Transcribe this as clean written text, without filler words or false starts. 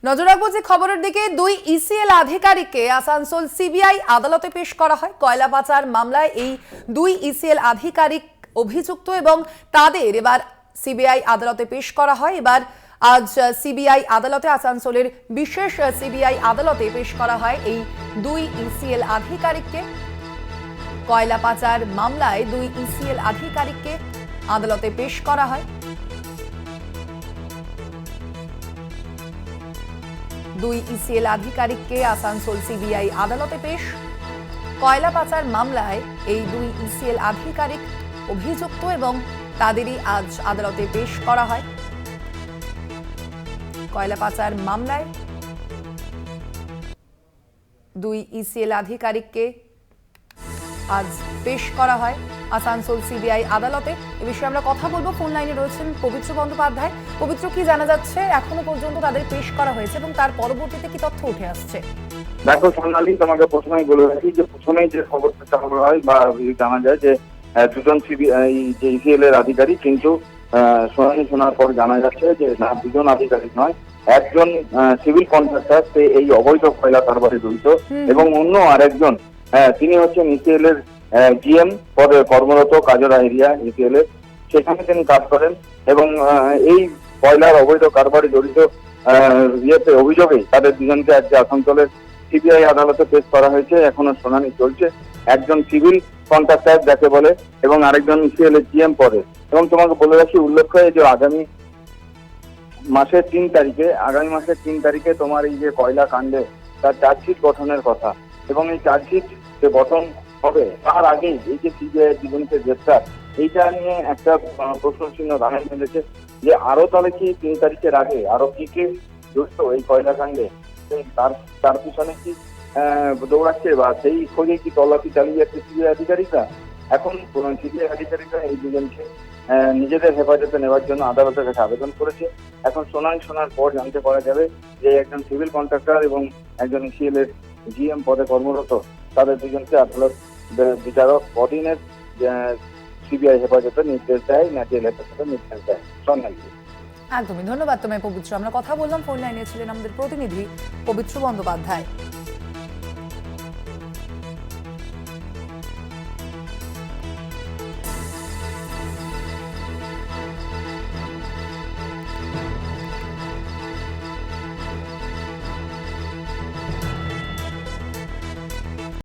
নজর রাখবো যে খবরের দিকে দুই ইসিএল আধিকারিককে আসানসোল সিবিআই আদালতে পেশ করা হয়। কয়লা পাচার মামলায় এই দুই ইসিএল আধিকারিক অভিযুক্ত এবং তাদের এবার সিবিআই আদালতে পেশ করা হয়। এবার আজ সিবিআই আদালতে আসানসোলের বিশেষ সিবিআই আদালতে পেশ করা হয় এই দুই ইসিএল আধিকারিককে। কয়লা পাচার মামলায় দুই ইসিএল আধিকারিককে আদালতে পেশ করা হয়। দুই ইসিএল আধিকারিককে আসানসোল সিবিআই আদালতে পেশ। কয়লা পাচার মামলায় এই দুই ইসিএল আধিকারিক অভিযুক্ত এবং তাদেরই আজ আদালতে পেশ করা হয়। কয়লা পাচার মামলায় দুই ইসিএল আধিকারিককে আজ পেশ করা হয় আসানসোল সিবিআই আদালতে। এ বিষয়ে আমরা কথা বলবো। ফোন লাইনে রয়েছেন পবিত্র বন্দ্যোপাধ্যায়। পবিত্র, কি জানা যাচ্ছে এখনো পর্যন্ত তাদের পেশ করা হয়েছে এবং তার পরবর্তীতে কি তথ্য উঠে আসছে? দেখো সোনালী, তোমাকে প্রথমেই বলে রাখি যে প্রথমেই যে খবরটা চালু হয় বা জানা যায় যে দুজন সিবিআই যে ইসিএল এর আধিকারিক, কিন্তু শুনানি শোনার পর জানা যাচ্ছে যে না, দুজন আধিকারিক নয়, একজন সিভিল কন্ট্রাক্টর, সে এই অবৈধ কয়লা কারবারে জড়িত এবং অন্য আরেকজন তিনি হচ্ছেন ইসিএল এর জিএম পদে কর্মরত কাজরা এরিয়া ইসিএল এর, সেখানে তিনি কাজ করেন এবং এই কয়লার অবৈধ কারবারে জড়িত অভিযোগে তাদের দুজনকে আজকে আসানসোলের সিবিআই আদালতে পেশ করা হয়েছে। এখনো শুনানি চলছে। একজন সিভিল কন্ট্রাক্টর যাকে বলে এবং আরেকজন ইসিএল এর জিএম পদে। এবং তোমাকে বলে রাখি, উল্লেখ্য যে আগামী মাসের 3 তারিখে তোমার এই যে কয়লা কাণ্ডে তার চার্জশিট গঠনের কথা এবং এই চার্জশিট যে গঠন হবে তার আগেই এই যে সিবিআই দুজনকে গ্রেপ্তার, এইটা নিয়ে একটা প্রশ্ন চিহ্ন দাঁড়ায় ফেলেছে যে আরো তাহলে কি 3 তারিখের আগে আরো কি কে জড়িত এই কয়লা কাণ্ডে, তার পিছনে কি দৌড়াচ্ছে বা সেই খোঁজে কি তল্লাশি চালিয়ে যাচ্ছে সিবিআই আধিকারিকরা। এখন সিবিআই আধিকারিকরা এই দুজনকে নিজেদের হেফাজতে নেওয়ার জন্য আদালতের কাছে আবেদন করেছে। এখন শুনানি শোনার পর জানতে পারা যাবে যে একজন সিভিল কন্ট্রাক্টর এবং একজন ইসিএল এর জিএম পদে কর্মরত, তাদের দুজনকে আদালত বিচারক অধীনের সিবিআই হেফাজতে নির্দেশ দেয় না জেল হেফাজতে নির্দেশ দেয়। সোনালী, একদমই ধন্যবাদ তোমায় পবিত্র। আমরা কথা বললাম। ফোন লাইনে ছিলেন আমাদের প্রতিনিধি পবিত্র বন্দ্যোপাধ্যায়।